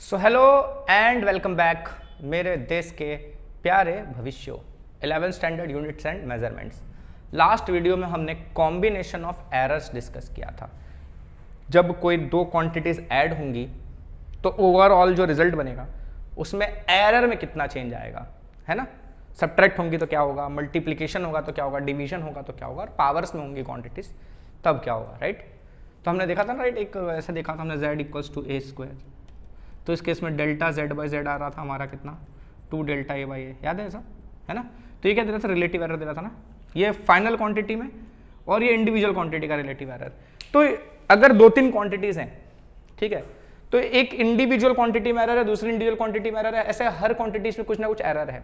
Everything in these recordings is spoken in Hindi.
So hello and welcome back मेरे देश के प्यारे भविष्यों 11th standard units and measurements. Last video में हमने कॉम्बिनेशन ऑफ एरर्स डिस्कस किया था। जब कोई दो क्वांटिटीज ऐड होंगी तो ओवरऑल जो रिजल्ट बनेगा उसमें एरर में कितना चेंज आएगा, है ना। सब्ट्रैक्ट होंगी तो क्या होगा, मल्टीप्लिकेशन होगा तो क्या होगा, डिवीजन होगा तो क्या होगा, और पावर्स में होंगी क्वांटिटीज तब क्या होगा, राइट। तो हमने देखा था ना, राइट, एक ऐसे देखा था हमने z equals to A square. तो इस केस में डेल्टा z बाई जेड आ रहा था हमारा कितना, 2 डेल्टा ए बाई ए, याद है ऐसा, है ना। तो ये क्या दे रहा था, रिलेटिव एरर दे रहा था ना, ये फाइनल क्वांटिटी में और ये इंडिविजुअल क्वांटिटी का रिलेटिव एरर। तो अगर 2-3 क्वांटिटीज हैं, ठीक है, तो एक इंडिविजुअल क्वांटिटी में एरर है, दूसरी इंडिविजुअल क्वांटिटी में एरर है, ऐसे हर क्वांटिटीज में कुछ ना कुछ एरर है।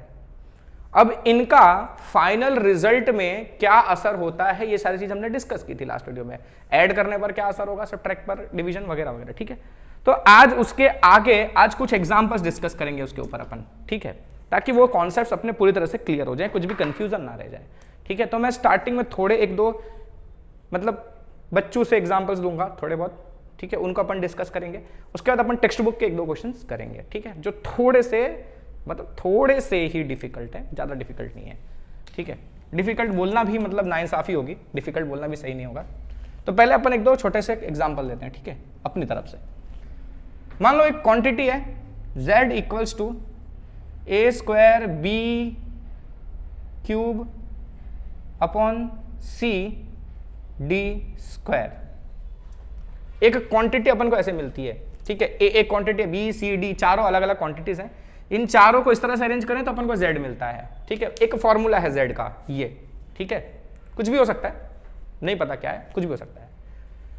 अब इनका फाइनल रिजल्ट में क्या असर होता है, ये सारी चीज हमने डिस्कस की थी लास्ट वीडियो में। ऐड करने पर क्या असर होगा, सब्ट्रैक्ट पर, डिवीजन वगैरह वगैरह, ठीक है। तो आज उसके आगे आज कुछ एग्जांपल्स डिस्कस करेंगे उसके ऊपर अपन, ठीक है, ताकि वो कॉन्सेप्ट्स अपने पूरी तरह से क्लियर हो जाए, कुछ भी कंफ्यूजन ना रह जाए, ठीक है। तो मैं स्टार्टिंग में थोड़े एक दो मतलब बच्चों से एग्जांपल्स दूंगा थोड़े बहुत, ठीक है, उनको अपन डिस्कस करेंगे। उसके बाद अपन टेक्स्ट बुक के 1-2 क्वेश्चंस करेंगे, ठीक है, जो थोड़े से ही डिफिकल्ट है, ज्यादा डिफिकल्ट नहीं है, ठीक है। डिफिकल्ट बोलना भी मतलब नाइंसाफी होगी, डिफिकल्ट बोलना भी सही नहीं होगा। तो पहले अपन 1-2 छोटे से एग्जांपल देते हैं, ठीक है, अपनी तरफ से। मान लो एक क्वांटिटी है z equals to A square B cube upon C D square. एक क्वांटिटी अपन को ऐसे मिलती है, ठीक है, एक क्वांटिटी है बी सी डी, चारों अलग अलग क्वांटिटीज हैं। इन चारों को इस तरह से अरेंज करें तो अपन को z मिलता है, ठीक है। एक फॉर्मूला है z का ये, ठीक है, कुछ भी हो सकता है, नहीं पता क्या है, कुछ भी हो सकता है।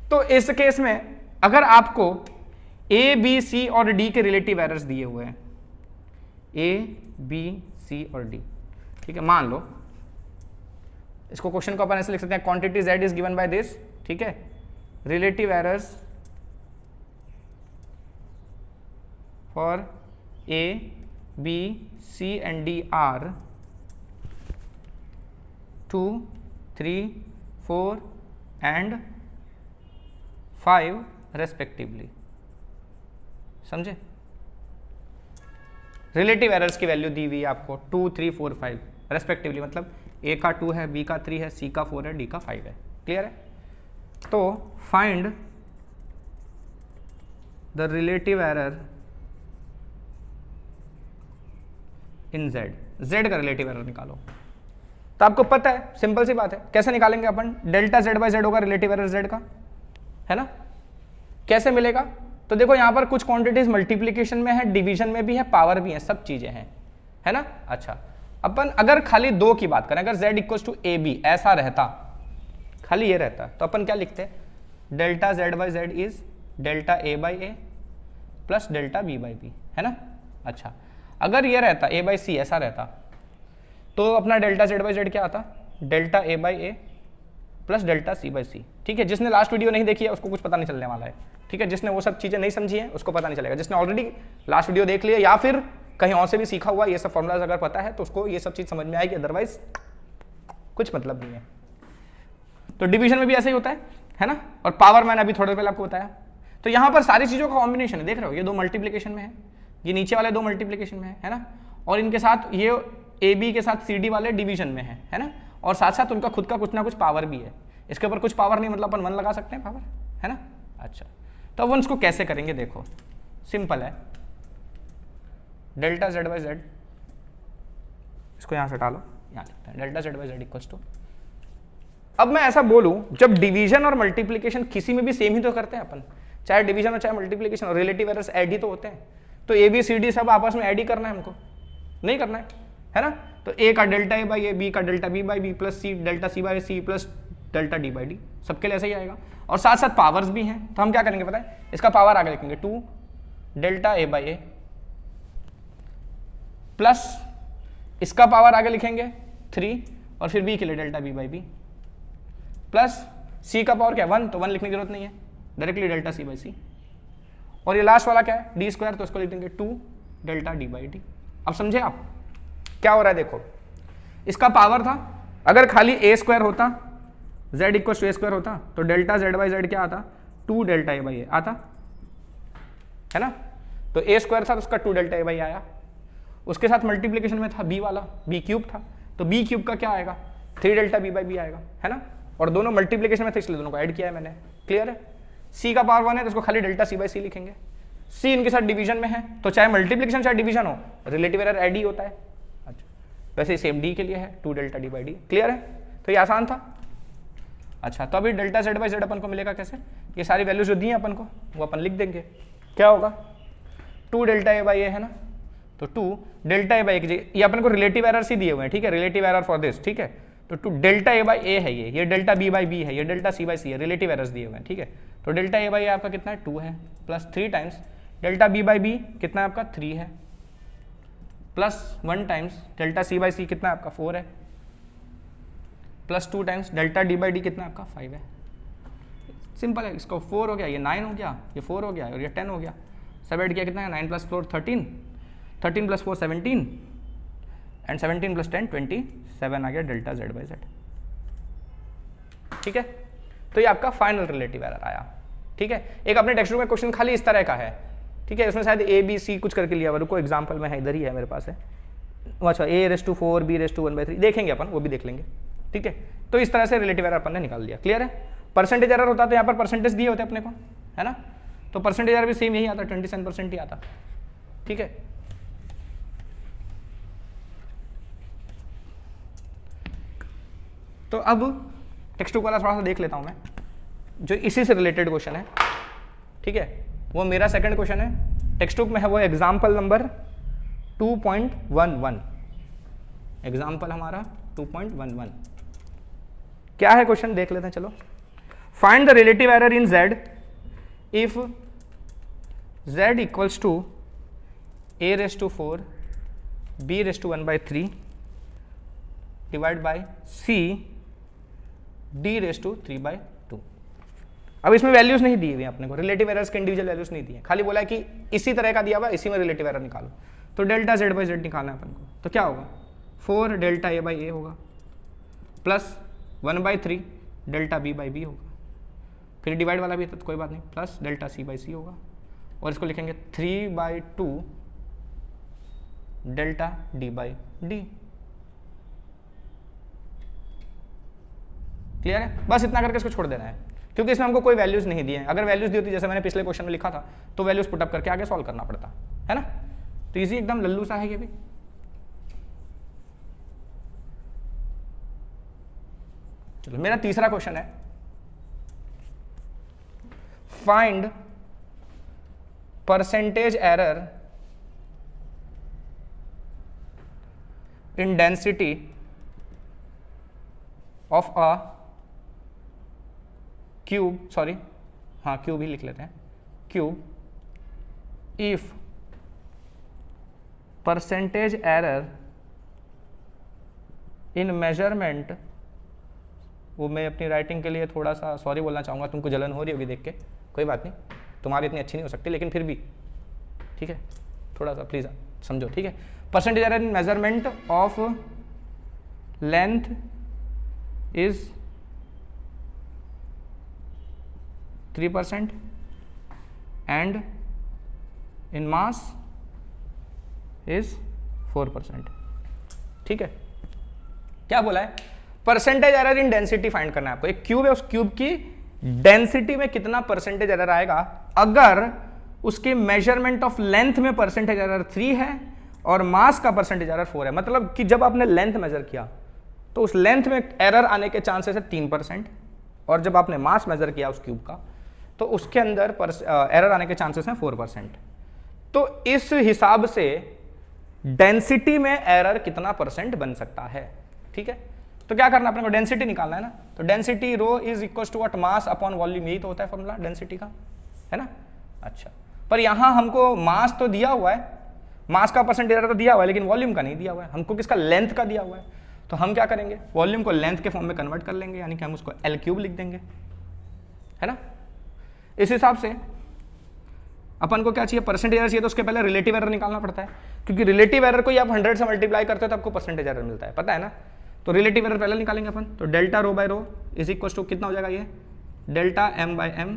तो इस केस में अगर आपको ए बी सी और डी के रिलेटिव एरर्स दिए हुए हैं, ए बी सी और डी, ठीक है, मान लो इसको क्वेश्चन को अपन ऐसे लिख सकते हैं, quantity z is given by this, ठीक है, relative errors for A B C and D are 2, 3, 4 and 5 respectively. समझे, रिलेटिव एरर्स की वैल्यू दी हुई है आपको 2, 3, 4, 5 रेस्पेक्टिवली, मतलब ए का 2 है, बी का 3 है, सी का 4 है, डी का 5 है। क्लियर है। तो find the relative error in z का रिलेटिव एरर निकालो। तो आपको पता है, सिंपल सी बात है, कैसे निकालेंगे अपन, डेल्टा z बाई जेड होगा रिलेटिव एरर z का, है ना। कैसे मिलेगा, तो देखो यहां पर कुछ क्वांटिटीज मल्टीप्लिकेशन में है, डिवीजन में भी है, पावर भी है, सब चीजें हैं, है ना। अच्छा, अपन अगर खाली 2 की बात करें, अगर z equals to A B ऐसा रहता, खाली ये रहता, तो अपन क्या लिखते हैं, delta z by Z is delta A by A plus delta B by B, है ना। अच्छा, अगर ये रहता ए बाई सी ऐसा रहता, तो अपना डेल्टा z बाई जेड क्या आता, delta A by A plus delta C by C, ठीक है। जिसने लास्ट वीडियो नहीं देखी है उसको कुछ पता नहीं चलने वाला है, ठीक है। जिसने वो सब चीजें नहीं समझी है उसको पता नहीं चलेगा, जिसने ऑलरेडी लास्ट वीडियो देख लिया या फिर कहीं और से भी सीखा हुआ ये सब फॉर्मूलाज अगर पता है तो उसको ये सब चीज समझ में आएगी, अदरवाइज कुछ मतलब नहीं है। तो डिवीजन में भी ऐसा ही होता है ना, और पावर मैंने अभी थोड़ी देर पहले आपको बताया। तो यहां पर सारी चीजों का कॉम्बिनेशन है, देख रहे हो, ये 2 मल्टीप्लिकेशन में है, ये नीचे वाले 2 मल्टीप्लिकेशन में है ना, और इनके साथ ये ए बी के साथ सी डी वाले डिवीजन में है ना, और साथ साथ उनका खुद का कुछ ना कुछ पावर भी है। इसके ऊपर कुछ पावर नहीं, मतलब अपन 1 लगा सकते हैं पावर, है ना। अच्छा, तो अब इसको कैसे करेंगे, देखो सिंपल है, डेल्टा z बाई जेड, इसको यहां से हटा लो, यहां लिखते हैं delta z by Z equals to, अब मैं ऐसा बोलूं, जब डिवीजन और मल्टीप्लिकेशन किसी में भी सेम ही तो करते हैं अपन, चाहे डिवीजन हो चाहे मल्टीप्लिकेशन, और रिलेटिव एरर्स ऐड ही तो होते हैं। तो ए बी सी डी सब आपस में ऐड ही करना है हमको, नहीं करना है ना। तो ए का delta A by A, B का delta B by B plus C delta C by C plus delta D by D, सबके लिए ऐसा ही आएगा। और साथ साथ पावर्स भी हैं, तो हम क्या करेंगे पता है, इसका पावर आगे लिखेंगे 2 delta A by A plus इसका पावर आगे लिखेंगे 3 और फिर बी के लिए delta B by B plus C का पावर क्या है 1, तो 1 लिखने की जरूरत नहीं है, डायरेक्टली डेल्टा सी बाई सी, और ये लास्ट वाला क्या है डी स्क्वायर, तो इसको लिख देंगे 2 डेल्टा डी बाई डी। अब समझे आप क्या हो रहा है, देखो इसका पावर था, अगर खाली ए स्क्वायर होता, z equal to A square होता, तो डेल्टा z बाई जेड क्या आता, 2 डेल्टा ए बाई ए आता, है ना। तो ए स्क्वायर था तो उसका 2 डेल्टा ए बाई आया, उसके साथ मल्टीप्लीकेशन में था बी वाला, बी क्यूब था, तो बी क्यूब का क्या आएगा 3 डेल्टा बी बाई बी आएगा, है ना, और दोनों मल्टीप्लीकेशन में थे इसलिए दोनों को ऐड किया है मैंने, क्लियर है। सी का पावर 1 है तो उसको खाली डेल्टा सी बाई सी लिखेंगे, सी इनके साथ डिवीजन में है तो चाहे मल्टीप्लीकेशन चाहे डिवीजन हो रिलेटिव एरर ऐड ही होता है। अच्छा, वैसे सेम डी के लिए है 2 delta D by D, clear है, तो ये आसान था। अच्छा, तो अभी डेल्टा जेड बाई जेड अपन को मिलेगा कैसे, ये सारी वैल्यूज जो दी हैं अपन को वो अपन लिख देंगे, क्या होगा 2 डेल्टा ए बाई ए है ना, तो 2 डेल्टा ए बाई ये अपन को रिलेटिव एरर ही दिए हुए हैं, ठीक है, रिलेटिव एरर फॉर दिस, ठीक है, तो 2 डेल्टा ए बाई ए है, ये डेल्टा बी बाई बी है, ये डेल्टा सी बाई सी है, रिलेटिव एरर्स दिए हुए हैं, ठीक है, तो डेल्टा ए बाई ए आपका कितना है 2 है, plus 3 times delta B by B कितना है आपका 3 है, plus 1 times delta C by C कितना है आपका 4 है, plus 2 times delta D by D कितना आपका 5 है। सिंपल है, इसको 4 हो गया, ये 9 हो गया, ये 4 हो गया और ये 10 हो गया, सब ऐड किया कितना है 9 प्लस 4 13, 13 प्लस 4 17 एंड 17 प्लस 10 27 आ गया डेल्टा जेड बाई जेड, ठीक है। तो ये आपका फाइनल रिलेटिव एरर आया, ठीक है। एक अपने टेक्स्ट बुक में क्वेश्चन खाली इस तरह का है, ठीक है, उसमें शायद ए बी सी कुछ करके लिया हुआ, रुको एग्जाम्पल में है, इधर ही है मेरे पास है, अच्छा A raise to 4 B raise to 1/3 देखेंगे अपन, वो भी देख लेंगे, ठीक है। तो इस तरह से रिलेटिव एरर अपन ने निकाल दिया, क्लियर है। परसेंटेज एरर होता तो यहाँ पर परसेंटेज दिए होते अपने को, है ना, तो परसेंटेज एरर भी सेम यही आता 27% ही आता, ठीक है। तो अब टेक्स्ट बुक वाला थोड़ा सा देख लेता हूं मैं, जो इसी से रिलेटेड क्वेश्चन है, ठीक है, वो मेरा सेकंड क्वेश्चन है, टेक्स्ट बुक में है वो एग्जाम्पल नंबर 2.11, एग्जाम्पल हमारा 2.11 क्या है क्वेश्चन देख लेते हैं, चलो। Find the relative error in z if z equals to a raise to 4 b raise to 1/3 divide by c d raise to 3/2। अब इसमें वैल्यूज नहीं दी हुई अपने को, रिलेटिव एरर्स के इंडिविजुअल वैल्यूज नहीं दिए, खाली बोला है कि इसी तरह का दिया हुआ इसी में रिलेटिव एरर निकालो, तो डेल्टा जेड बाई जेड निकालना है अपन को, तो क्या होगा 4 डेल्टा ए बाई ए होगा plus 1/3 delta B by B होगा, फिर डिवाइड वाला भी है तो कोई बात नहीं, प्लस डेल्टा सी बाई सी होगा, और इसको लिखेंगे 3/2 delta D by D, clear है। बस इतना करके इसको छोड़ देना है, क्योंकि इसमें हमको कोई वैल्यूज नहीं दिए हैं, अगर वैल्यूज दी होती जैसे मैंने पिछले क्वेश्चन में लिखा था तो वैल्यूज पुटअप करके आगे सॉल्व करना पड़ता है ना, तो इजी एकदम लल्लू सा है ये भी। चलो मेरा तीसरा क्वेश्चन है, find percentage error in density of a cube, sorry हाँ क्यूब ही लिख लेते हैं, cube if percentage error in measurement, वो मैं अपनी राइटिंग के लिए थोड़ा सा सॉरी बोलना चाहूँगा, तुमको जलन हो रही होगी देख के, कोई बात नहीं, तुम्हारी इतनी अच्छी नहीं हो सकती लेकिन फिर भी ठीक है, थोड़ा सा प्लीज़ समझो, ठीक है। Percentage error in measurement of length is 3% and in mass is 4%, ठीक है। क्या बोला है, परसेंटेज एरर इन डेंसिटी फाइंड करना है आपको, एक क्यूब है उस क्यूब की डेंसिटी में कितना परसेंटेज एरर आएगा अगर उसके मेजरमेंट ऑफ लेंथ में परसेंटेज एरर 3 है और मास का परसेंटेज एरर 4 है, मतलब कि जब आपने लेंथ मेजर किया तो उस लेंथ में एरर आने के चांसेस है 3%, और जब आपने मास मेजर किया उस क्यूब का तो उसके अंदर एरर आने के चांसेस हैं 4%। तो इस हिसाब से डेंसिटी में एरर कितना परसेंट बन सकता है, ठीक है। तो क्या करना अपने को, डेंसिटी निकालना है ना, तो density rho is equal to what mass upon volume, यही तो होता है फॉर्मूला डेंसिटी का, है ना। अच्छा, पर यहां हमको मास तो दिया हुआ है, मास का परसेंटेज एरर तो दिया हुआ है लेकिन वॉल्यूम का नहीं दिया हुआ है, हमको किसका लेंथ का दिया हुआ है, तो हम क्या करेंगे वॉल्यूम को लेंथ के फॉर्म में कन्वर्ट कर लेंगे, यानी कि हम उसको L क्यूब लिख देंगे, है ना। इस हिसाब से अपन को क्या चाहिए, परसेंटेज एरर चाहिए, तो उसके पहले रिलेटिव एरर निकालना पड़ता है, क्योंकि रिलेटिव एरर को आप 100 से मल्टीप्लाई करते हो तो आपको परसेंटेज एरर मिलता है, पता है ना। तो रिलेटिव एरर पहले निकालेंगे अपन, तो delta rho by rho is equal to कितना हो जाएगा, ये delta m by m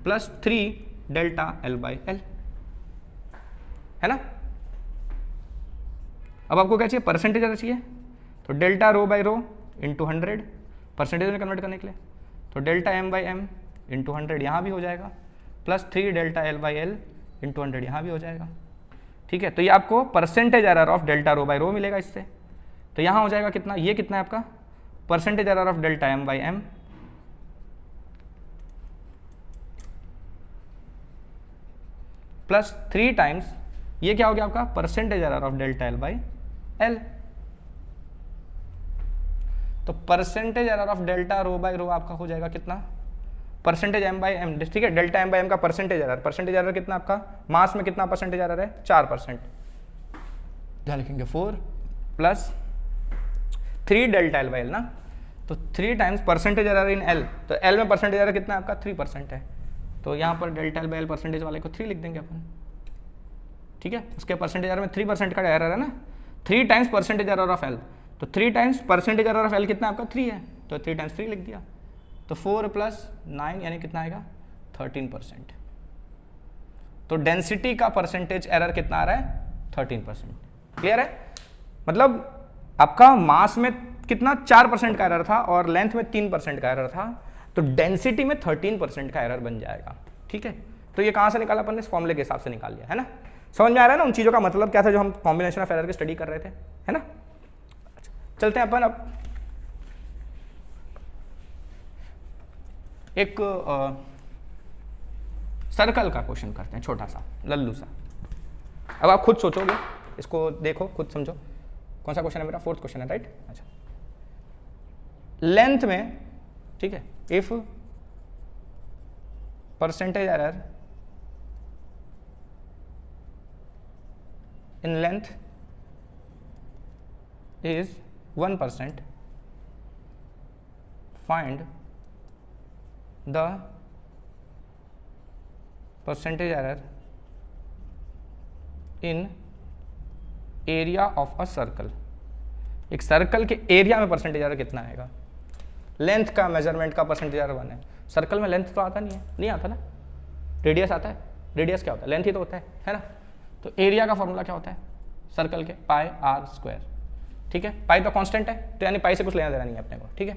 plus 3 delta L by L, है ना। अब आपको क्या चाहिए, परसेंटेज एरर चाहिए, तो delta rho by rho into 100 percentage में कन्वर्ट करने के लिए, तो delta M by M into 100 यहाँ भी हो जाएगा, plus 3 delta L by L into 100 यहाँ भी हो जाएगा। ठीक है, तो ये आपको percentage error of delta rho by रो मिलेगा इससे। तो यहाँ हो जाएगा कितना, ये कितना है आपका percentage error of delta M by M plus 3 times ये क्या हो गया आपका percentage error of delta L by L. तो percentage error of delta rho by rho आपका हो जाएगा कितना, परसेंटेज एम बाई एम, ठीक है, डेल्टा एम बाई एम का परसेंटेज एरर कितना आपका, मास में कितना परसेंटेज एरर है 4%, क्या लिखेंगे 4 plus 3 delta L by L ना, तो 3 times percentage error in L, तो एल में परसेंटेज एरर कितना है आपका 3% है, तो यहाँ पर delta L by L percentage वाले को 3 लिख देंगे अपन। ठीक है, उसके परसेंटेज एरर में 3% का एरर है ना, 3 times percentage error of L, तो 3 times percentage error of L कितना आपका 3 है, तो 3 टाइम्स 3 लिख दिया, तो 4 प्लस 9 यानी कितना आएगा 13%। तो डेंसिटी का परसेंटेज एरर कितना आ रहा है 13%। क्लियर है, मतलब आपका मास में कितना 4% का एरर था और लेंथ में 3% का एरर था, तो डेंसिटी में 13% का एरर बन जाएगा। ठीक है, तो ये कहां से निकाला अपन ने, इस फॉर्मूले के हिसाब से निकाल लिया है ना। समझ में आ रहा है ना उन चीजों का मतलब क्या था जो हम कॉम्बिनेशन ऑफ एरर की स्टडी कर रहे थे, है ना। चलते हैं अपन अब एक सर्कल का क्वेश्चन करते हैं, छोटा सा लल्लू सा। अब आप खुद सोचोगे, इसको देखो, खुद समझो। कौन सा क्वेश्चन है मेरा, 4th क्वेश्चन है, राइट। अच्छा, लेंथ में, ठीक है, if percentage error in length is 1%, find the percentage error in area of a circle। एक सर्कल के एरिया में परसेंटेज एरर कितना आएगा, लेंथ का मेजरमेंट का परसेंटेज एरर 1 है, सर्कल में लेंथ तो आता नहीं है, नहीं आता ना, रेडियस आता है, रेडियस क्या होता है, लेंथ ही तो होता है ना। तो एरिया का फॉर्मूला क्या होता है सर्कल के, पाई आर स्क्वायर। ठीक है, पाई तो कांस्टेंट है, तो यानी पाई से कुछ लेना देना नहीं है अपने को। ठीक है,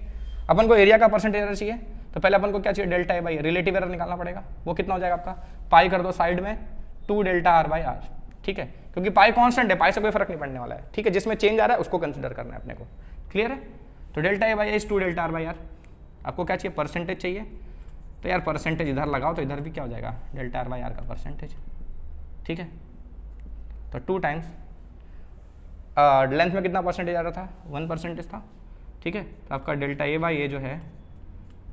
अपन को एरिया का परसेंटेज एरर चाहिए, तो पहले अपन को क्या चाहिए, delta A by relative error निकालना पड़ेगा। वो कितना हो जाएगा आपका, पाई कर दो साइड में 2 डेल्टा आर बाई आर। ठीक है, क्योंकि पाई कांस्टेंट है, पाई से कोई फर्क नहीं पड़ने वाला है। ठीक है, जिसमें चेंज आ रहा है उसको कंसिडर करना है अपने को। क्लियर है, तो delta A by is 2 delta R by R. आपको क्या चाहिए, परसेंटेज चाहिए, तो यार परसेंटेज इधर लगाओ तो इधर भी क्या हो जाएगा, डेल्टा आर बाई आर का परसेंटेज। ठीक है, तो 2 टाइम्स लेंथ में कितना परसेंटेज आ रहा था, 1% था। ठीक है, तो आपका डेल्टा ए बाई ए जो है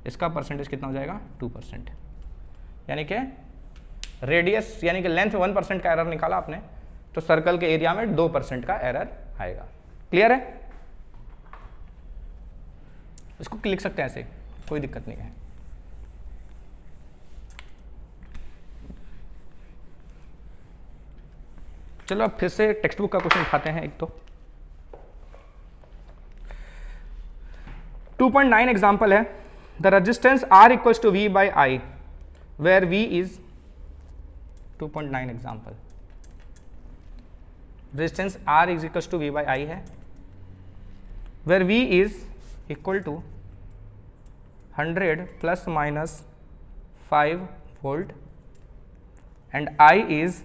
इसका परसेंटेज कितना हो जाएगा 2%, यानी कि रेडियस यानी कि लेंथ में 1% का एरर निकाला आपने, तो सर्कल के एरिया में 2% का एरर आएगा। क्लियर है, इसको लिख सकते हैं ऐसे, कोई दिक्कत नहीं है। चलो अब फिर से टेक्स्ट बुक का क्वेश्चन उठाते हैं एक। तो 2.9 एग्जाम्पल है, the resistance R equals to V by I where V is 2.9 example, resistance R is equals to V by I है, where V is equal to 100 plus minus 5 volt and I is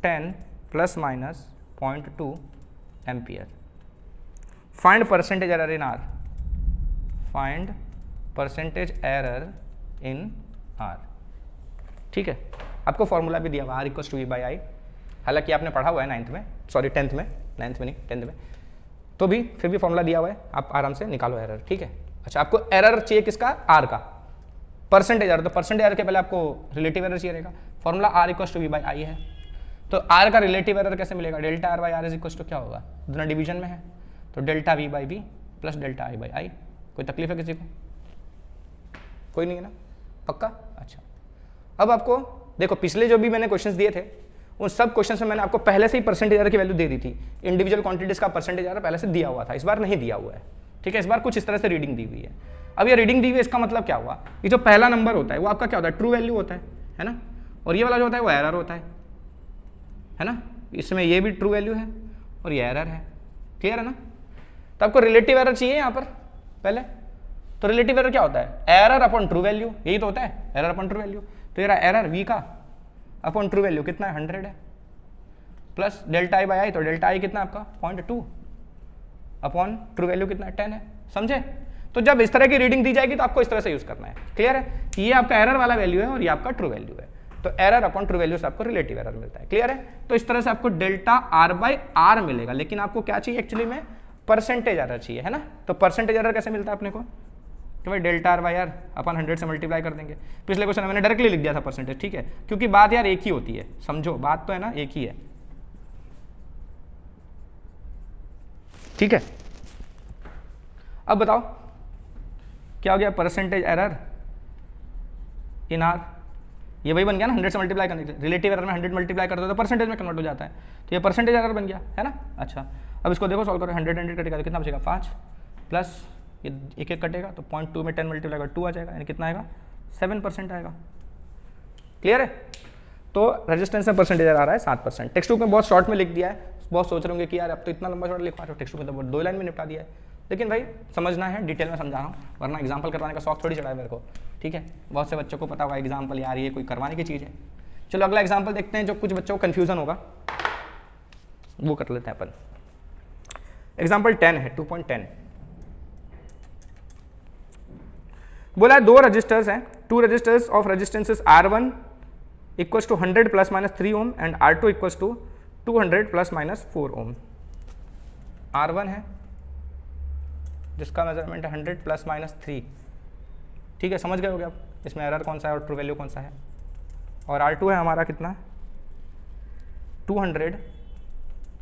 10 plus minus 0.2 ampere. Find percentage error in R, find percentage error in R। ठीक है, आपको फॉर्मूला भी दिया हुआ R equals to V by I, हालांकि आपने पढ़ा हुआ है 9th में, सॉरी 10th में, 9th में नहीं 10th में, तो भी फिर भी फॉर्मूला दिया हुआ है, आप आराम से निकालो एरर। ठीक है, अच्छा आपको एरर चाहिए किसका, R का परसेंटेज एरर, तो परसेंटेज एरर के पहले आपको रिलेटिव एरर चाहिए रहेगा। Formula R equals to V by I है, तो R का रिलेटिव एरर कैसे मिलेगा, delta R by R is equals to क्या होगा, दोनों डिवीजन में है, तो delta V by V plus delta I by I। कोई तकलीफ है किसी को, कोई नहीं है ना, पक्का। अच्छा, अब आपको देखो पिछले जो भी मैंने क्वेश्चंस दिए थे उन सब क्वेश्चंस में मैंने आपको पहले से ही परसेंटेज एरर की वैल्यू दे दी थी, इंडिविजुअल क्वांटिटीज का परसेंटेज एरर पहले से दिया हुआ था, इस बार नहीं दिया हुआ है। ठीक है, इस बार कुछ इस तरह से रीडिंग दी हुई है। अब ये रीडिंग दी हुई है, इसका मतलब क्या हुआ, ये जो पहला नंबर होता है वो आपका क्या होता है, ट्रू वैल्यू होता है ना, और ये वाला जो होता है वो एरर होता है। है ना, इसमें ये भी ट्रू वैल्यू है और ये एरर है, क्लियर है ना। तो आपको रिलेटिव एरर चाहिए यहाँ पर पहले, तो रिलेटिव एरर क्या होता है, एरर अपॉन ट्रू वैल्यू, यही तो होता है एरर अपॉन ट्रू वैल्यू। तो ये एरर v का अपॉन ट्रू वैल्यू कितना है 100 है, plus delta I by I, तो डेल्टा आई कितना आपका 0.2 अपॉन ट्रू वैल्यू कितना 10 है, समझे। तो जब इस तरह की रीडिंग दी जाएगी तो आपको इस तरह से यूज करना है, क्लियर है। ये आपका एरर वाला वैल्यू है और ये आपका ट्रू वैल्यू है, तो एरर अपॉन ट्रू वैल्यू से आपको रिलेटिव एरर मिलता है, क्लियर है। तो इस तरह से आपको डेल्टा आर बाई आर मिलेगा, लेकिन आपको क्या चाहिए एक्चुअली में, परसेंटेज एरर चाहिए, है ना। तो परसेंटेज एरर कैसे मिलता है अपने को, तो भाई डेल्टा आर बाई आर अपन 100 से मल्टीप्लाई कर देंगे। पिछले क्वेश्चन में मैंने डायरेक्टली लिख दिया था परसेंटेज, ठीक है, क्योंकि बात यार एक ही होती है, समझो बात तो है ना एक ही है, ठीक है। अब बताओ क्या हो गया, परसेंटेज एरर इन आर, ये वही बन गया ना 100 से मल्टीप्लाई करने के लिए, रिलेटिव एरर में 100 मल्टीप्लाई करते हो तो परसेंटेज में कन्वर्ट हो जाता है, तो ये परसेंटेज एरर बन गया, है ना। अच्छा अब इसको देखो सॉल्व करो, 100 कटेगा तो कितना बचेगा 5, प्लस ये एक एक कटेगा तो 0.2 में 10 मल्टीप्लाई कर 2 आ जाएगा, यानी कितना आएगा 7% आएगा, क्लियर है। तो रेजिस्टेंस में परसेंटेज आ रहा है 7%। टेक्स्ट बुक में बहुत शॉर्ट में लिख दिया है, बहुत सोच रहे होंगे कि यार अब तो इतना लंबा शॉर्ट लिखवा रहे हो, टेक्स्ट बुक में तो 2 लाइन में निपटा दिया है, लेकिन भाई समझना है, डिटेल में समझा रहा हूँ, वरना एग्जाम्पल करवाने का शौक थोड़ी चढ़ा है मेरे को, ठीक है। बहुत से बच्चों को पता होगा एग्जाम्पल यार ये कोई करवाने की चीज़ है। चलो अगला एग्जाम्पल देखते हैं, जो कुछ बच्चों को कन्फ्यूजन होगा वो कर लेते हैं अपन। एग्जाम्पल 10 है, 2.10 बोला है 2 रजिस्टर्स हैं, 2 registers of resistances R1 equals to 100 plus minus 3 ohm and R2 equals to 200 plus minus 4 ohm. R1 है जिसका मेजरमेंट है 100 प्लस माइनस 3, ठीक है, समझ गए होगे आप इसमें एरर कौन सा है और ट्रू वैल्यू कौन सा है। और R2 है हमारा कितना 200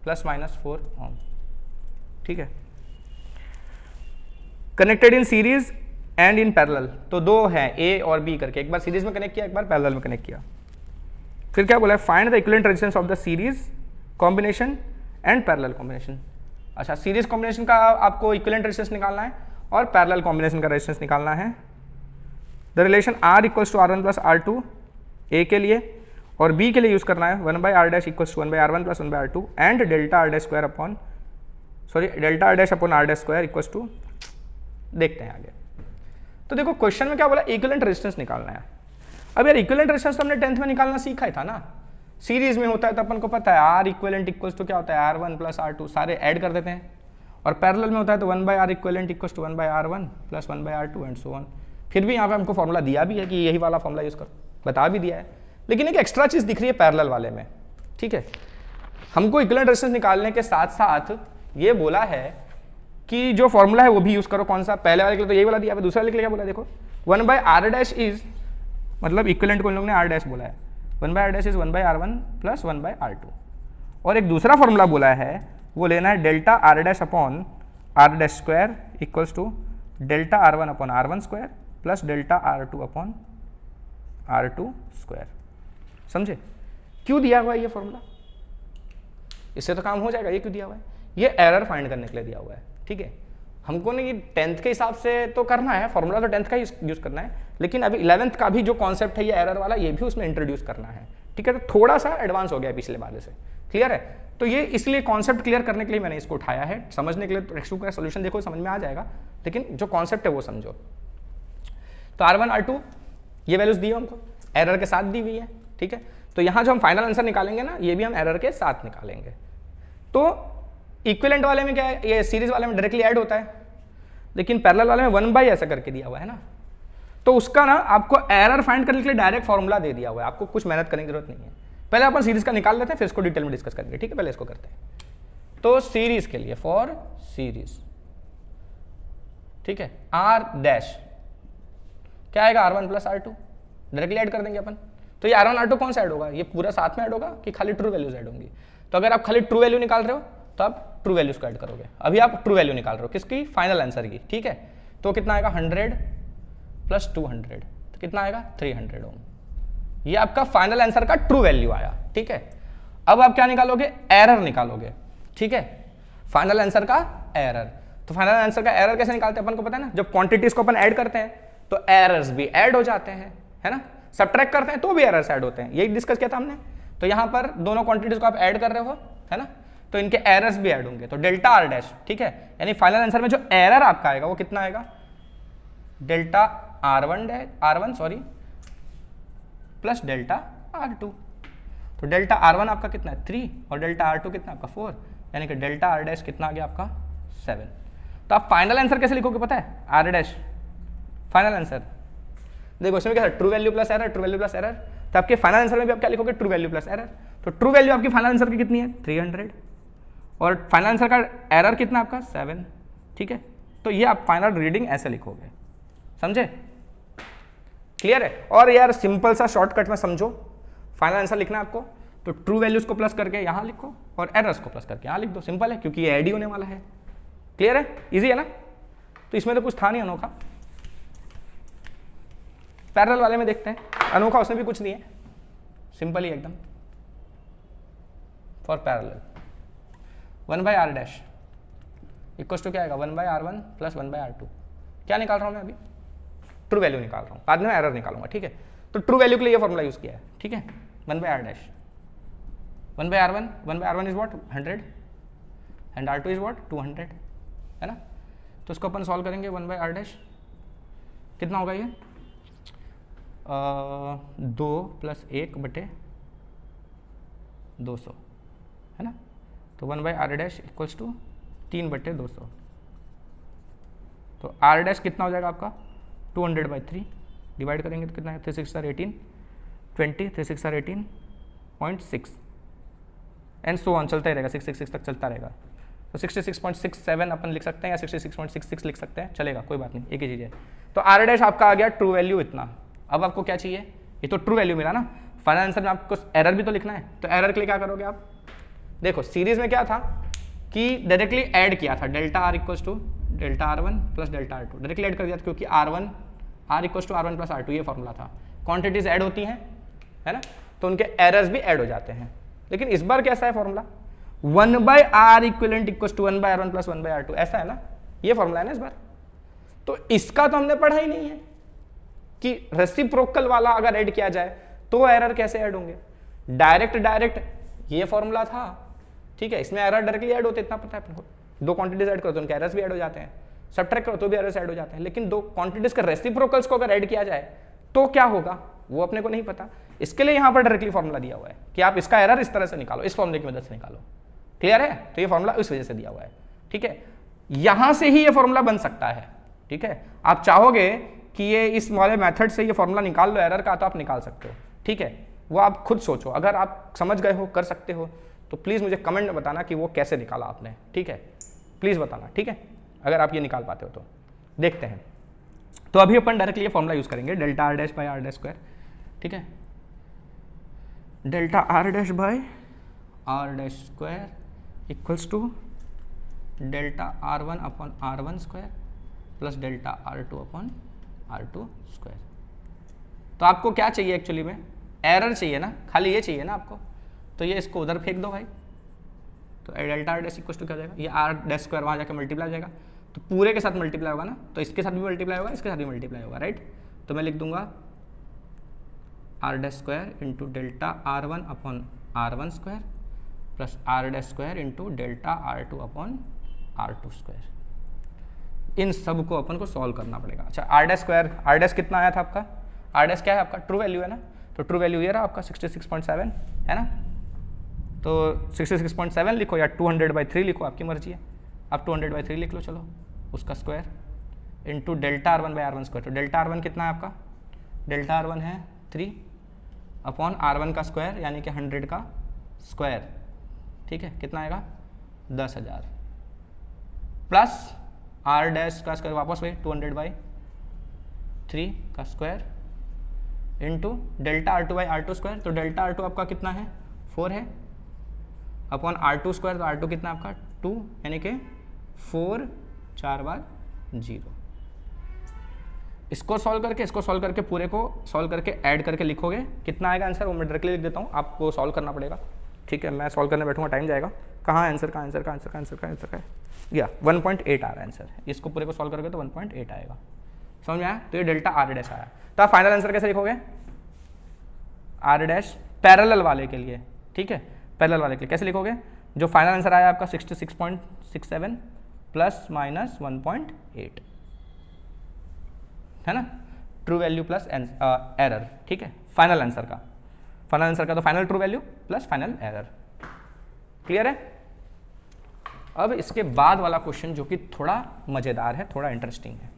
प्लस माइनस 4 ओम, ठीक है। Connected in series and in parallel, तो 2 हैं A और B करके, एक बार सीरीज में कनेक्ट किया एक बार पैरेलल में कनेक्ट किया। फिर क्या बोला है, find the equivalent resistance of the series combination and parallel combination. अच्छा सीरीज कॉम्बिनेशन का आपको इक्विवेलेंट रेजिस्टेंस निकालना है और पैरेलल कॉम्बिनेशन का रेजिस्टेंस निकालना है। The relation R equals to R1 plus R2 A के लिए, और B के लिए यूज करना है 1 by R dash equals to 1 by R1 plus 1 by R2 and delta R dash square upon delta R dash upon R dash square equals to, देखते हैं आगे। तो देखो क्वेश्चन में क्या बोला, इक्विवेलेंट रेजिस्टेंस निकालना है। अब यार इक्विवेलेंट रेजिस्टेंस तो हमने 10th में निकालना सीखा ही था ना, सीरीज में होता है तो अपन को पता है R इक्विवेलेंट इक्वल्स टू क्या होता है R1 प्लस R2, सारे ऐड कर देते हैं, और पैरेलल में होता है तो 1 by R equivalent equals to 1 by R1 plus 1 by R2 and so on. फिर भी यहाँ पे हमको फॉर्मूला दिया भी है कि यही वाला फॉर्मूला यूज करो, बता भी दिया है, लेकिन एक एक्स्ट्रा चीज दिख रही है पैरेलल वाले में, ठीक है। हमको इक्विवेलेंट रेजिस्टेंस निकालने के साथ साथ ये बोला है कि जो फॉर्मूला है वो भी यूज करो, कौन सा, पहले वाले के लिए तो यही वाला दिया है, दूसरे वाले के लिए क्या बोला देखो 1 बाई आर डैश इज, मतलब इक्विवेलेंट को इन लोगों ने आर डैश बोला है, 1 by R dash is 1 by R1 plus 1 by R2, और एक दूसरा फॉर्मूला बोला है वो लेना है delta R dash upon R dash square equals to delta R1 upon R1 square plus delta R2 upon R2 square, समझे। क्यों दिया हुआ है ये फॉर्मूला, इससे तो काम हो जाएगा, ये क्यों दिया हुआ है, ये एरर फाइंड करने के लिए दिया हुआ है, ठीक है। हमको नहीं 10th के हिसाब से तो करना है, फॉर्मूला तो 10th का ही यूज करना है, लेकिन अभी 11th का भी जो कॉन्सेप्ट है ये एरर वाला, ये भी उसमें इंट्रोड्यूस करना है, ठीक है। तो थोड़ा सा एडवांस हो गया पिछले वाले से, क्लियर है। तो ये इसलिए कॉन्सेप्ट क्लियर करने के लिए मैंने इसको उठाया है, समझने के लिए टेक्स्ट बुक का सोल्यूशन देखो समझ में आ जाएगा, लेकिन जो कॉन्सेप्ट है वो समझो। तो R1 R2 ये वैल्यूज दी हमको, एरर के साथ दी हुई है, ठीक है। तो यहाँ जो हम फाइनल आंसर निकालेंगे ना, ये भी हम एरर के साथ निकालेंगे। तो इक्विवेलेंट वाले में क्या है, ये सीरीज वाले में डायरेक्टली ऐड होता है, लेकिन पैरेलल वाले में 1 बाई ऐसा करके दिया हुआ है ना, तो उसका ना आपको एरर फाइंड करने के लिए डायरेक्ट फॉर्मूला दे दिया हुआ है, आपको कुछ मेहनत करने की जरूरत नहीं है। पहले अपन सीरीज का निकाल लेते हैं, फिर इसको डिटेल में डिस्कस करेंगे, ठीक है। पहले इसको करते हैं, तो सीरीज के लिए फॉर सीरीज, ठीक है, R डैश क्या आएगा R1 plus R2, directly add कर देंगे अपन। तो ये R1 R2 कौन सा ऐड होगा, ये पूरा साथ में ऐड होगा कि खाली ट्रू वैल्यूज ऐड होंगी। तो अगर आप खाली ट्रू वैल्यू निकाल रहे हो तो आप ट्रू वैल्यूज को ऐड करोगे, अभी आप ट्रू वैल्यू निकाल रहे हो किसकी, फाइनल आंसर की, ठीक है। तो कितना आएगा 100 प्लस 200, तो कितना आएगा 300 ओम, ये आपका फाइनल आंसर का ट्रू वैल्यू आया, ठीक है। अब आप क्या निकालोगे, एरर निकालोगे, ठीक है, फाइनल आंसर का एरर। तो फाइनल आंसर का एरर कैसे निकालते हैं अपन को पता है ना, जब क्वांटिटीज को अपन ऐड करते हैं तो एरर्स भी ऐड हो जाते हैं, है ना, सब्ट्रैक्ट करते हैं तो भी एरर्स ऐड होते हैं, यही डिस्कस किया था हमने। तो यहाँ पर दोनों क्वांटिटीज को आप ऐड कर रहे हो, है ना, तो इनके एरर्स भी ऐड होंगे, तो डेल्टा आर डैश, ठीक है, यानी फाइनल आंसर में जो एरर आपका आएगा वो कितना आएगा, delta R1 sorry plus delta R2। तो डेल्टा R1 आपका कितना है 3 और डेल्टा R2 कितना आपका 4, यानी कि डेल्टा आर डैश कितना आ गया आपका 7। तो आप फाइनल आंसर कैसे लिखोगे पता है, आर डैश फाइनल आंसर, देखो इसमें क्या है, true value plus error, true value plus error, तो आपके फाइनल आंसर में भी आप क्या लिखोगे, ट्रू वैल्यू प्लस एरर। तो ट्रू वैल्यू आपकी फाइनल आंसर की कितनी है 300 और फाइनल आंसर का एरर कितना आपका 7, ठीक है। तो ये आप फाइनल रीडिंग ऐसे लिखोगे, समझे, क्लियर है। और यार सिंपल सा शॉर्टकट में समझो, फाइनल आंसर लिखना है आपको तो ट्रू वैल्यूज को प्लस करके यहाँ लिखो और एरर्स को प्लस करके यहाँ लिख दो, सिंपल है, क्योंकि ये ऐड ही होने वाला है, क्लियर है, इजी है ना। तो इसमें तो कुछ था नहीं अनोखा, पैरेलल वाले में देखते हैं, अनोखा उसमें भी कुछ नहीं है, सिंपल ही एकदम। For parallel 1/r dash equals to क्या आएगा 1/r1 प्लस 1/r2, क्या निकाल रहा हूं मैं अभी, ट्रू वैल्यू निकाल रहा हूं, बाद में एरर निकालूंगा, ठीक है। तो ट्रू वैल्यू के लिए ये फॉर्मूला यूज किया है, ठीक है, 1/r dash 1/r1 is what 100 and r2 is what 200, है ना। तो इसको अपन सॉल्व करेंगे 1/r डैश कितना होगा ये 2 + 1/200, है ना। तो 1/r डैश इक्वल्स टू 3/200, तो r डैश कितना हो जाएगा आपका 200/3, डिवाइड करेंगे तो कितना है 3 6 18 20, 3 6 18.6 एंड सो ऑन चलता ही रहेगा, 666 तक चलता रहेगा। तो 66.67 अपन लिख सकते हैं या 66.66 लिख सकते हैं, चलेगा, कोई बात नहीं, एक ही चीज़ है। तो r डैश आपका आ गया ट्रू वैल्यू इतना। अब आपको क्या चाहिए, ये तो ट्रू वैल्यू मिला ना, फाइनल आंसर में आपको एरर भी तो लिखना है, तो एरर के लिए क्या करोगे आप, देखो सीरीज में क्या था कि डायरेक्टली ऐड किया था, delta r equals to delta R1 plus delta R2, directly add कर दिया था, क्योंकि r equals to R1 plus R2 ये फॉर्मूला था। क्वांटिटीज ऐड होती हैं, है ना, तो उनके एरर्स भी ऐड हो जाते हैं। लेकिन इस बार कैसा है formula 1/r equivalent equals to 1/r1 plus 1/r2, ऐसा है ना, ये फॉर्मूला है ना इस बार। तो इसका तो हमने पढ़ा ही नहीं है कि रेसिप्रोकल वाला अगर ऐड किया जाए तो एरर कैसे ऐड होंगे, डायरेक्ट ये फॉर्मूला था, ठीक है, इसमें एरर डायरेक्टली ऐड होते, इतना पता है आपको। दो क्वांटिटीज ऐड करो तो उनके एरर्स भी ऐड हो जाते हैं, सब्ट्रैक्ट करो तो भी एरर्स ऐड हो जाते हैं। लेकिन दो क्वांटिटीज के रेसिप्रोकल्स को अगर ऐड किया जाए तो क्या होगा वो अपने को नहीं पता, इसके लिए यहाँ पर डायरेक्टली फॉर्मूला दिया हुआ है कि आप इसका एरर इस तरह से निकालो, इस फॉर्मूले की मदद से निकालो, क्लियर है। तो ये फॉर्मूला इस वजह से दिया हुआ है, ठीक है, यहां से ही ये फॉर्मूला बन सकता है, ठीक है। आप चाहोगे कि ये इस वाले मेथड से ये फॉर्मूला निकाल लो एरर का, तो आप निकाल सकते हो, ठीक है, वो आप खुद सोचो। अगर आप समझ गए हो, कर सकते हो, तो प्लीज़ मुझे कमेंट में बताना कि वो कैसे निकाला आपने, ठीक है, प्लीज़ बताना, ठीक है, अगर आप ये निकाल पाते हो तो। देखते हैं, तो अभी अपन डायरेक्टली ये फॉर्मूला यूज़ करेंगे, delta R dash by R dash square, ठीक है, delta R dash by R dash square equals to delta R1 upon R1 square plus delta R2 upon R2 square. तो आपको क्या चाहिए एक्चुअली में, एरर चाहिए ना, खाली ये चाहिए ना आपको, तो ये इसको उधर फेंक दो भाई। तो delta R dash equals to क्या हो जाएगा, ये आर डैश स्क्वायर वहाँ जाकर मल्टीप्लाई हो जाएगा, तो पूरे के साथ मल्टीप्लाई होगा ना, तो इसके साथ भी मल्टीप्लाई होगा, इसके साथ भी मल्टीप्लाई होगा, राइट। तो मैं लिख दूंगा R dash square into delta R1 upon R1 square plus R dash square into delta R2 upon R2 square. इन सब को अपन को सॉल्व करना पड़ेगा। अच्छा, R dash square, R dash कितना आया था आपका, आर डैश क्या है आपका, ट्रू वैल्यू है ना, तो ट्रू वैल्यू ये रहा आपका 66.7 है ना, तो 66.7 लिखो या 200/3 लिखो, आपकी मर्जी है, आप 200/3 लिख लो, चलो, उसका square into delta R1 by R1 square. तो डेल्टा R1 कितना है आपका, डेल्टा R1 है 3 अपॉन R1 का स्क्वायर यानी कि 100 का स्क्वायर, ठीक है, कितना आएगा 10,000 प्लस आर डैश का स्क्वायर वापस वही 200/3 का square into delta R2 by R2 square. तो डेल्टा R2 आपका कितना है 4 है अपॉन R2 स्क्वायर, तो R2 कितना आपका 2 यानी कि 4 4 बार 0। इसको सॉल्व करके, इसको सॉल्व करके, पूरे को सॉल्व करके ऐड करके लिखोगे, कितना आएगा आंसर वो मैं डायरेक्टली लिख देता हूँ, आपको सॉल्व करना पड़ेगा, ठीक है, मैं सॉल्व करने बैठूंगा टाइम जाएगा। कहाँ है आंसर का, आंसर का, आंसर का, आंसर का, आंसर का या 1.8 आ रहा है आंसर, इसको पूरे को सॉल्व करोगे तो 1.8 आएगा, समझ में आया। तो ये डेल्टा आर डैश आया। तो आप फाइनल आंसर कैसे लिखोगे, आर डैश पैरेलल वाले के लिए ठीक है। पैरेलल वाले के लिए कैसे लिखोगे, जो फाइनल आंसर आया आपका 66.67 प्लस माइनस 1.8 है ना, ट्रू वैल्यू प्लस एरर, ठीक है। फाइनल आंसर का तो final true value plus final error. Clear है। अब इसके बाद वाला क्वेश्चन जो कि थोड़ा मजेदार है, थोड़ा इंटरेस्टिंग है।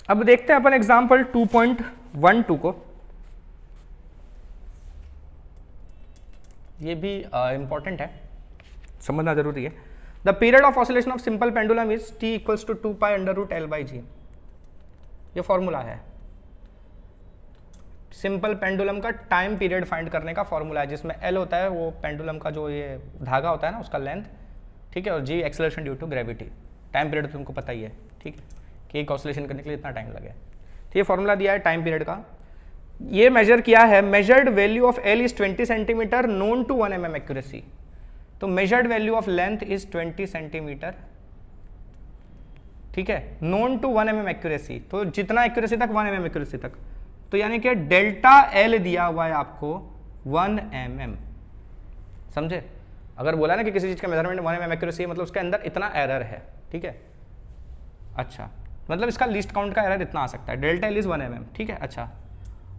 अब देखते हैं अपन एग्जांपल 2.12 को। ये भी इंपॉर्टेंट है, समझना जरूरी है। The period of oscillation of simple pendulum is t equals to 2 pi under root L/G। ये फॉर्मूला है, सिंपल पेंडुलम का टाइम पीरियड फाइंड करने का फॉर्मूला है, जिसमें L होता है वो पेंडुलम का जो ये धागा होता है ना उसका लेंथ, ठीक है, और G acceleration due to gravity. Time period तो तुमको पता ही है, ठीक है, कि एक ऑसिलेशन करने के लिए इतना टाइम लगे। तो ये फॉर्मूला दिया है टाइम पीरियड का। ये मेजर किया है, measured value of L is 20 centimetre known to 1 mm accuracy. तो measured value of length is 20 centimetre, ठीक है, नोन टू 1 mm एक्यूरेसी। तो जितना एक्यूरेसी तक 1 mm एक्यूरेसी तक, तो यानी कि डेल्टा L दिया हुआ है आपको 1 mm। समझे, अगर बोला ना कि किसी चीज का मेजरमेंट 1 mm एक्यूरेसी मतलब उसके अंदर इतना एरर है, ठीक है। अच्छा, मतलब इसका लीस्ट काउंट का एरर इतना आ सकता है, डेल्टा L इज 1 mm, ठीक है। अच्छा,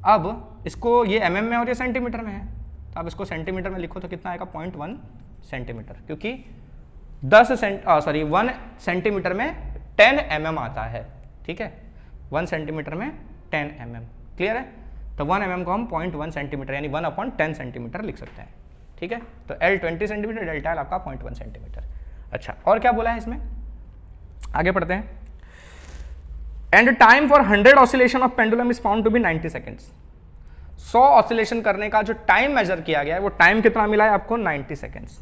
अब इसको ये mm में और ये सेंटीमीटर में है, तो आप इसको सेंटीमीटर में लिखो तो कितना आएगा 0.1 सेंटीमीटर, क्योंकि 1 सेंटीमीटर में 10 mm आता है, ठीक है, 1 सेंटीमीटर में 10 mm। क्लियर है। तो 1 mm को हम 0.1 सेंटीमीटर यानी 1/10 सेंटीमीटर लिख सकते हैं, ठीक है। तो L 20 सेंटीमीटर, डेल्टा L आपका 0.1 सेंटीमीटर। अच्छा, और क्या बोला है इसमें, आगे पढ़ते हैं। And time for 100 oscillation of pendulum is found to be 90 seconds. 100 oscillation करने का जो टाइम मेजर किया गया है वो टाइम कितना मिला है आपको 90 सेकेंड्स,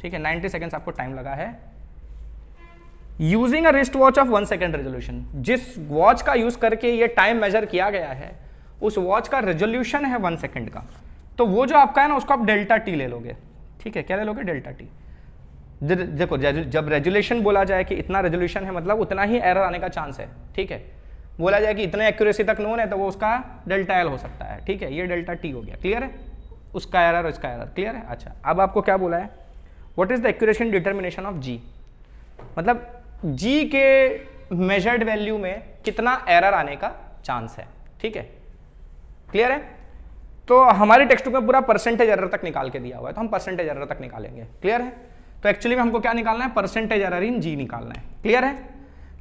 ठीक है। 90 सेकेंड्स आपको टाइम लगा है using a wrist watch of 1 second resolution. जिस वॉच का यूज करके ये टाइम मेजर किया गया है उस वॉच का रेजोल्यूशन है 1 सेकेंड का। तो वो जो आपका है ना उसको आप डेल्टा टी ले लोगे, ठीक है। क्या ले लोगे, डेल्टा टी। देखो जब रेजोल्यूशन बोला जाए कि इतना रेजोल्यूशन है मतलब उतना ही एरर आने का चांस है, ठीक है। बोला जाए कि इतने एक्यूरेसी तक नोन है तो वो उसका डेल्टा एल हो सकता है, ठीक है। ये डेल्टा टी हो गया, क्लियर है, उसका एरर और इसका एरर, क्लियर है। अच्छा, अब आपको क्या बोला है, what is the accuracy determination of G, मतलब जी के मेजर्ड वैल्यू में कितना एरर आने का चांस है, ठीक है, क्लियर है। तो हमारी टेक्स्ट बुक में पूरा परसेंटेज एरर तक निकाल के दिया हुआ है, तो हम परसेंटेज एरर तक निकालेंगे, क्लियर है। तो एक्चुअली में हमको क्या निकालना है, परसेंटेज एरर इन जी निकालना है, क्लियर है।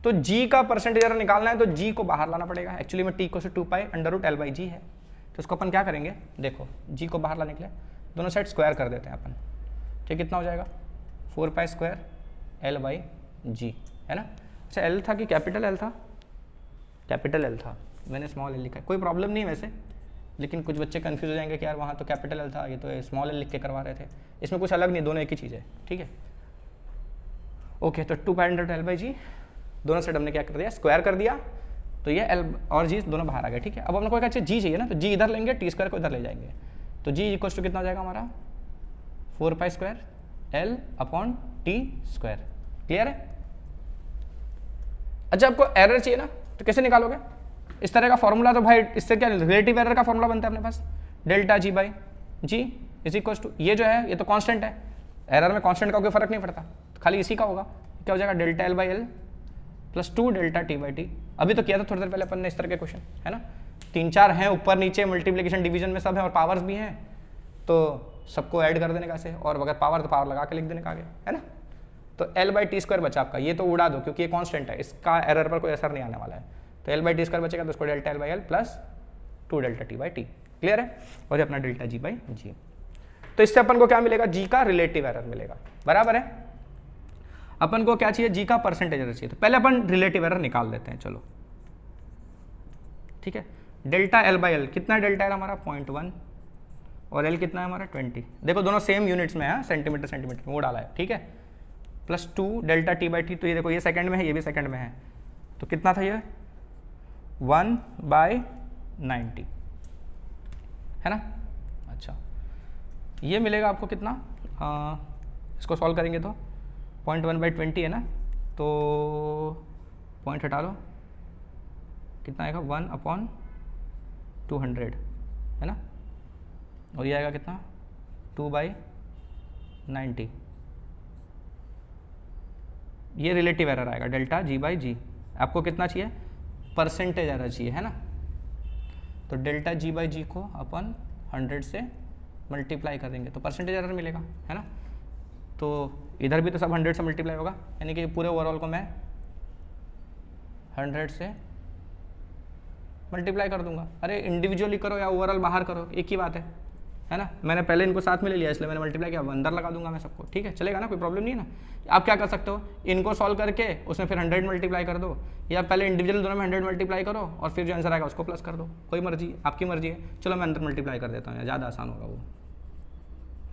तो जी का परसेंटेज एरर निकालना है तो जी को बाहर लाना पड़ेगा। एक्चुअली में टी को से 2 पाई अंडर रूट L/G है, तो उसको अपन क्या करेंगे, देखो जी को बाहर लाने के लिए दोनों साइड स्क्वायर कर देते हैं अपन, ठीक, कितना हो जाएगा 4 पाई स्क्वायर L/G, है ना। अच्छा, एल था कि कैपिटल एल था, कैपिटल एल था, मैंने स्मॉल एल लिखा है, कोई प्रॉब्लम नहीं वैसे, लेकिन कुछ बच्चे कंफ्यूज हो जाएंगे कि यार वहाँ तो कैपिटल एल था, ये तो स्मॉल एल लिख के करवा रहे थे। इसमें कुछ अलग नहीं, दोनों एक ही चीज़ है, ठीक है। ओके, तो 2 पाई अंडर रूट L/G, दोनों साइड हमने क्या कर दिया, स्क्वायर कर दिया, तो ये एल और जी दोनों बाहर आ गए, ठीक है। अब हमने को अच्छा जी चाहिए ना, तो जी इधर लेंगे, टी स्क्वायर को इधर ले जाएंगे, तो जी इक्वल्स टू कितना हो जाएगा हमारा 4 pi square L/T square, clear है। अच्छा, आपको एरर चाहिए ना, तो कैसे निकालोगे, इस तरह का फॉर्मूला, तो भाई इससे क्या रिलेटिव एरर का फॉर्मूला बनता है अपने पास, delta G by G is equal to, ये जो है ये तो कांस्टेंट है, एरर में कांस्टेंट का कोई फर्क नहीं पड़ता, तो खाली इसी का होगा, क्या हो जाएगा delta L by L plus 2 delta T by T. अभी तो किया था थोड़ी देर पहले अपन ने इस तरह के क्वेश्चन, है ना, 3-4 हैं, ऊपर नीचे मल्टीप्लिकेशन डिवीजन में सब है और पावर्स भी हैं, तो सबको ऐड कर देने का से, और अगर पावर तो पावर लगा के लिख देने का आगे, है ना। तो L/T स्क्वायर बचा आपका, ये तो उड़ा दो क्योंकि ये कांस्टेंट है, इसका एरर पर कोई असर नहीं आने वाला है, तो L/T स्क्वायर बचेगा, तो उसको delta L/L plus 2 delta T by T, clear है, और ये अपना डेल्टा G बाई जी। तो इससे अपन को क्या मिलेगा, G का रिलेटिव एरर मिलेगा, बराबर है। अपन को क्या चाहिए, G का परसेंटेज एरर चाहिए, तो पहले अपन रिलेटिव एरर निकाल देते हैं, चलो ठीक है। डेल्टा L/L कितना है, डेल्टा L हमारा 0.1 और L कितना है हमारा 20, देखो दोनों सेम यूनिट्स में है, सेंटीमीटर सेंटीमीटर में वो डाला है, ठीक है, plus 2 delta T by T, तो ये देखो ये सेकंड में है, ये भी सेकंड में है, तो कितना था ये 1/90, है ना। अच्छा, ये मिलेगा आपको कितना, इसको सॉल्व करेंगे तो 0.1/20 है ना, तो पॉइंट हटा लो, कितना आएगा 1/20, 200 है ना, और ये आएगा कितना 2/90, ये रिलेटिव एरर आएगा डेल्टा G/G। आपको कितना चाहिए, परसेंटेज एरर चाहिए है ना, तो डेल्टा G/G को अपन 100 से मल्टीप्लाई कर देंगे तो परसेंटेज एरर मिलेगा है ना। तो इधर भी तो सब 100 से मल्टीप्लाई होगा, यानी कि पूरे ओवरऑल को मैं 100 से मल्टीप्लाई कर दूंगा। अरे इंडिविजुअली करो या ओवरऑल बाहर करो, एक ही बात है ना। मैंने पहले इनको साथ में ले लिया इसलिए मैंने मल्टीप्लाई किया, अंदर लगा दूंगा मैं सबको, ठीक है चलेगा ना, कोई प्रॉब्लम नहीं है ना। आप क्या कर सकते हो, इनको सॉल्व करके उसमें फिर 100 मल्टीप्लाई कर दो, या पहले इंडिविजुअल दोनों में 100 मल्टीप्लाई करो और फिर जो आंसर आएगा उसको प्लस कर दो, कोई मर्जी, आपकी मर्जी है। चलो मैं अंदर मल्टीप्लाई कर देता हूँ, ज़्यादा आसान होगा वो।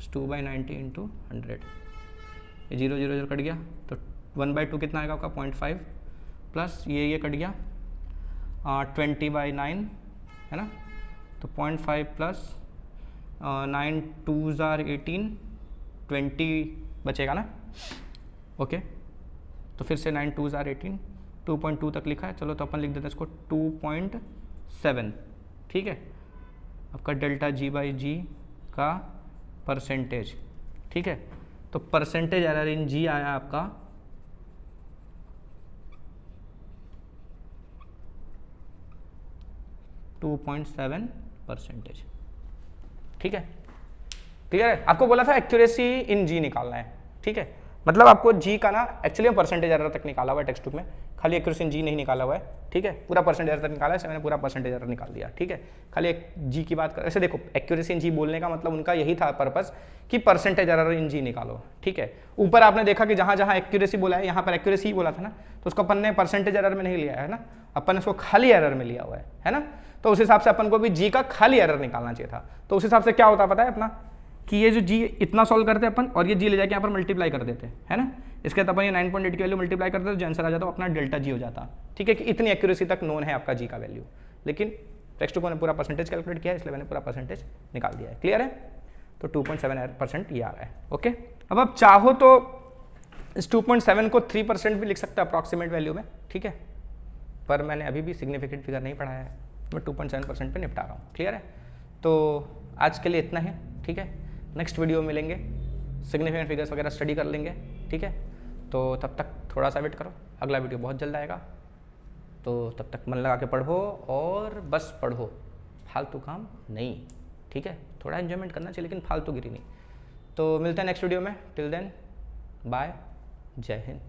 2/90 × 100, ये 0 0 0 कट गया, तो 1/2 कितना आएगा आपका 0.5, प्लस ये कट गया 20/9 है ना, तो 0.5 प्लस 9 2s are 18, 20 बचेगा ना, ओके। तो फिर से 9 2s are 18, 2.2 तक लिखा है, चलो तो अपन लिख देते हैं इसको 2.7, ठीक है। आपका डेल्टा G/G का परसेंटेज, ठीक है, तो परसेंटेज एरर इन G आया आपका 2.7%, ठीक है क्लियर है। आपको बोला था एक्यूरेसी इन G निकालना है, ठीक है, मतलब आपको G का ना एक्चुअली परसेंटेज एरर तक निकाला हुआ है टेक्स्ट बुक में, खाली एक्यूरेसी इन G नहीं निकाला हुआ है, ठीक है, पूरा परसेंटेज एरर तक निकाला है, मैंने पूरा परसेंटेज एरर निकाल दिया, ठीक है। खाली एक G की बात कर, ऐसे देखो एक्यूरेसी इन G बोलने का मतलब उनका यही था पर्पस कि परसेंटेज एरर इन G निकालो, ठीक है। ऊपर आपने देखा कि जहाँ जहाँ एक्यूरेसी बोला है यहाँ पर एक्यूरेसी ही बोला था ना, तो उसको अपन ने परसेंटेज एरर में नहीं लिया है ना, अपन ने उसको खाली एरर में लिया हुआ है ना। तो उस हिसाब से अपन को भी G का खाली एरर निकालना चाहिए था। तो उस हिसाब से क्या होता पता है अपना, कि ये जो G इतना सॉल्व करते हैं अपन और ये G ले जाके यहाँ पर मल्टीप्लाई कर देते हैं है ना, इसके बाद अपन ये 9.8 की वैल्यू मल्टीप्लाई करते तो जो आंसर आ जाता अपना डेल्टा G हो जाता, ठीक है, कि इतनी एक्यूरेसी तक नोन है आपका G का वैल्यू। लेकिन टेक्स्ट बुक ने पूरा परसेंटेज कैलकुलेट किया है इसलिए मैंने पूरा परसेंटेज निकाल दिया है, क्लियर है। तो 2.7% ये आ रहा है, ओके। अब आप चाहो तो इस 2.7 को 3% भी लिख सकते हैं अप्रॉक्सीमेट वैल्यू में, ठीक है, पर मैंने अभी भी सिग्निफिकेंट फिगर नहीं पढ़ाया है, मैं 2.7% पे निपटा रहा हूँ, क्लियर है। तो आज के लिए इतना ही, ठीक है, नेक्स्ट वीडियो में मिलेंगे, सिग्निफिकेंट फिगर्स वगैरह स्टडी कर लेंगे, ठीक है। तो तब तक थोड़ा सा वेट करो, अगला वीडियो बहुत जल्द आएगा, तो तब तक मन लगा के पढ़ो और बस पढ़ो, फालतू काम नहीं, ठीक है। थोड़ा एंजॉयमेंट करना चाहिए लेकिन फालतू गिरी नहीं। तो मिलते हैं नेक्स्ट वीडियो में, टिल देन बाय, जय हिंद।